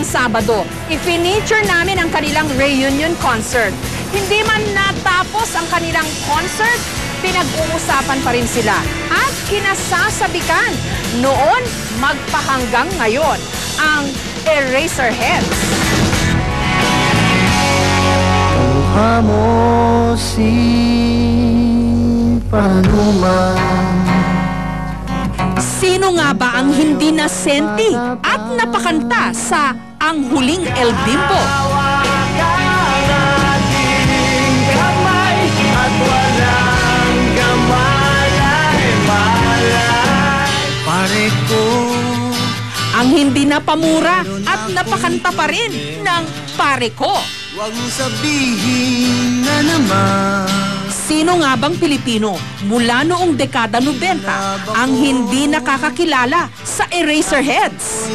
nakaraang Sabado, ifiniture namin ang kanilang reunion concert. Hindi man natapos ang kanilang concert, pinag-uusapan pa rin sila at kinasasabikan noon magpahanggang ngayon ang Eraserheads. Mo si panuman. Sino nga ba ang hindi nasenti at napakanta sa Ang Huling El Bimbo? Pare ko, Ang hindi napamura at napakanta pa rin ng Pare Ko. wag mong sabihin na naman. Sino nga bang Pilipino mula noong dekada 90 ang hindi nakakakilala sa Eraserheads?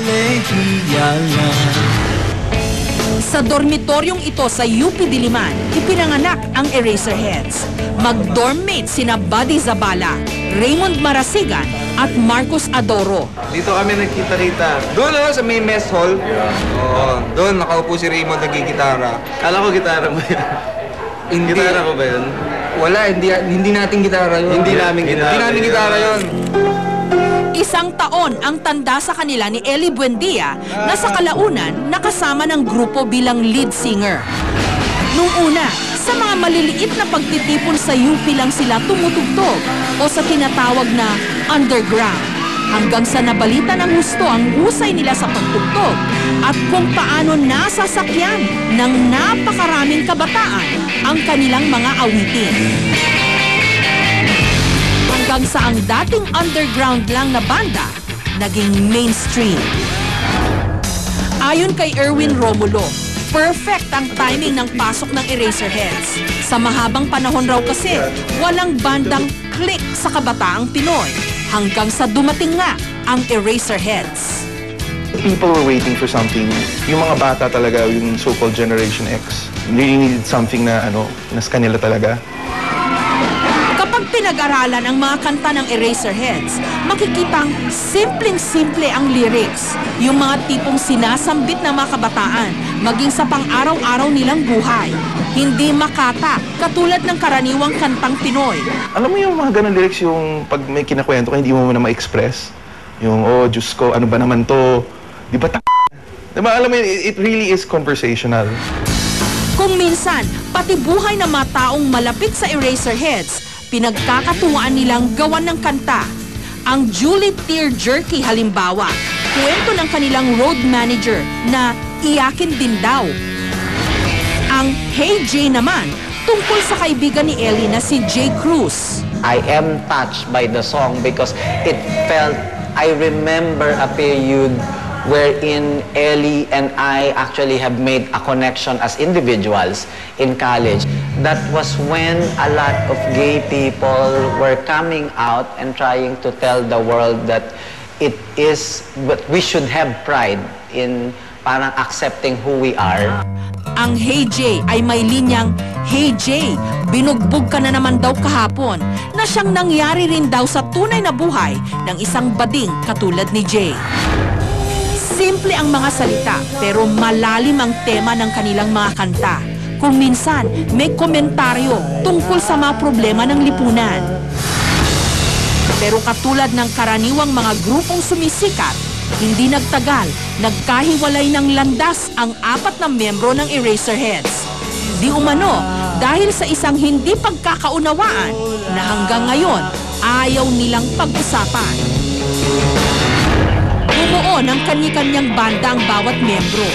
Sa dormitoryong ito sa UP Diliman, ipinanganak ang Eraserheads. Mag-dormmate sina Buddy Zabala, Raymond Marasigan at Marcos Adoro. Dito kami nagkita-kita. Doon sa may mess hall. Oo, doon nakaupo si Raymond nagigitara. Kala ko gitara mo yan. Hindi. Gitara ko ba yun? Wala, hindi natin gitara yun. Hindi namin gitara. Hindi namin gitara yun. Isang taon ang tanda sa kanila ni Ellie Buendia na sa kalaunan nakasama ng grupo bilang lead singer. Nung una, sa mga maliliit na pagtitipon sa UP lang sila tumutugtog o sa tinatawag na underground. Hanggang sa nabalita ng husto ang husay nila sa pagtugtog at kung paano nasasakyan ng napakaraming kabataan ang kanilang mga awitin. Hanggang sa ang dating underground lang na banda, naging mainstream. Ayon kay Erwin Romulo, perfect ang timing ng pasok ng Eraserheads. Sa mahabang panahon raw kasi, walang bandang click sa kabataang Pinoy. Hanggang sa dumating nga ang Eraserheads. People were waiting for something. Yung mga bata talaga, yung so-called Generation X, really needed something na na sa kanila talaga. Kapag pinag-aralan ang mga kanta ng Eraserheads, makikitang simpleng-simple ang lyrics. Yung mga tipong sinasambit ng mga kabataan, maging sa pang-araw-araw nilang buhay. Hindi makata, katulad ng karaniwang kantang Pinoy. Alam mo yung mga ganun lyrics, yung pag may kinakwento ka, hindi mo na ma-express. Yung, oh, Diyos ko, ano ba naman to? Di ba Diba, alam mo, it really is conversational. Kung minsan, pati buhay ng mga taong malapit sa Eraserheads, pinagkakatuwaan nilang gawan ng kanta. Ang Julie Tear Jerky halimbawa, kwento ng kanilang road manager na iyakin din daw. Ang Hey Jay naman, tungkol sa kaibigan ni Ellie na si Jay Cruz. I am touched by the song because it felt, I remember a period wherein Ellie and I actually have made a connection as individuals in college. That was when a lot of gay people were coming out and trying to tell the world that but we should have pride in parang accepting who we are. Ang Hey Jay ay may linyang, Hey Jay, binugbog ka na naman daw kahapon, na siyang nangyari rin daw sa tunay na buhay ng isang bading katulad ni Jay. Simple ang mga salita pero malalim ang tema ng kanilang mga kanta. Kung minsan may komentaryo tungkol sa mga problema ng lipunan. Pero katulad ng karaniwang mga grupong sumisikat, hindi nagtagal, nagkahiwalay ng landas ang 4 na miyembro ng Eraserheads. Di umano dahil sa isang hindi pagkakaunawaan na hanggang ngayon ayaw nilang pag-usapan. Bumuo ng kanya-kanyang banda ang bawat miyembro.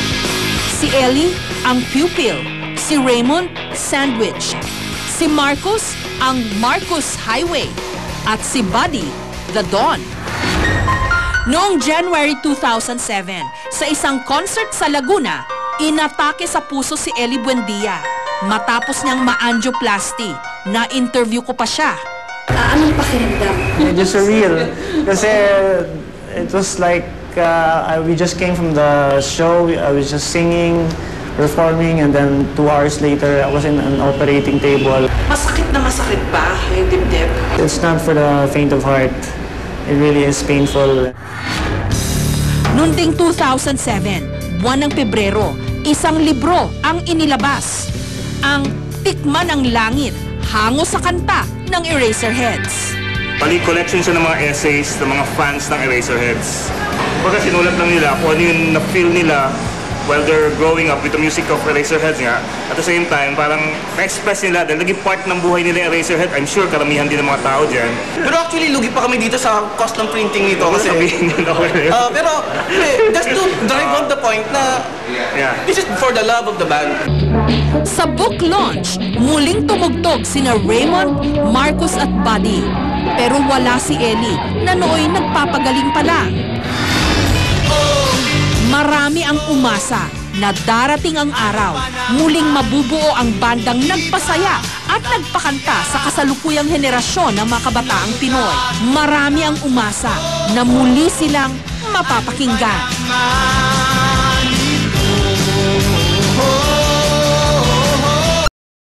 Si Ellie, ang Pupil. Si Raymond, Sandwich. Si Marcos, ang Marcos Highway. At si Buddy, The Dawn. Noong January 2007, sa isang concert sa Laguna, inatake sa puso si Ellie Buendia. Matapos niyang ma-angioplasty, na-interview ko pa siya. Anong pakiramdam? Medyo surreal. Kasi it was like we just came from the show. I was just singing, performing, and then 2 hours later, I was in an operating table. Masakit na masakit ba yung dibdib? It's not for the faint of heart. It really is painful. Noong ding 2007, buwan ng Pebrero, isang libro ang inilabas. Ang Tikman ang Langit, hango sa kanta ng Eraserheads. Bali, collection siya ng mga essays ng mga fans ng Eraserheads. Pagka sinulat lang nila kung ano yung na-feel nila while they're growing up with the music of Eraserheads nga. At the same time, parang na-express nila dahil naging part ng buhay nila yung Eraserhead. I'm sure karamihan din ng mga tao dyan. Pero actually, lugi pa kami dito sa cost ng printing nito kasi... Sabihin nyo na pero, just to drive on the point na this is for the love of the band. Sa book launch, muling tumugtog sina Raymond, Marcus at Buddy. Pero wala si Ellie na nooy nagpapagaling pa lang. Marami ang umasa na darating ang araw, muling mabubuo ang bandang nagpasaya at nagpakanta sa kasalukuyang henerasyon ng mga kabataang Pinoy. Marami ang umasa na muli silang mapapakinggan.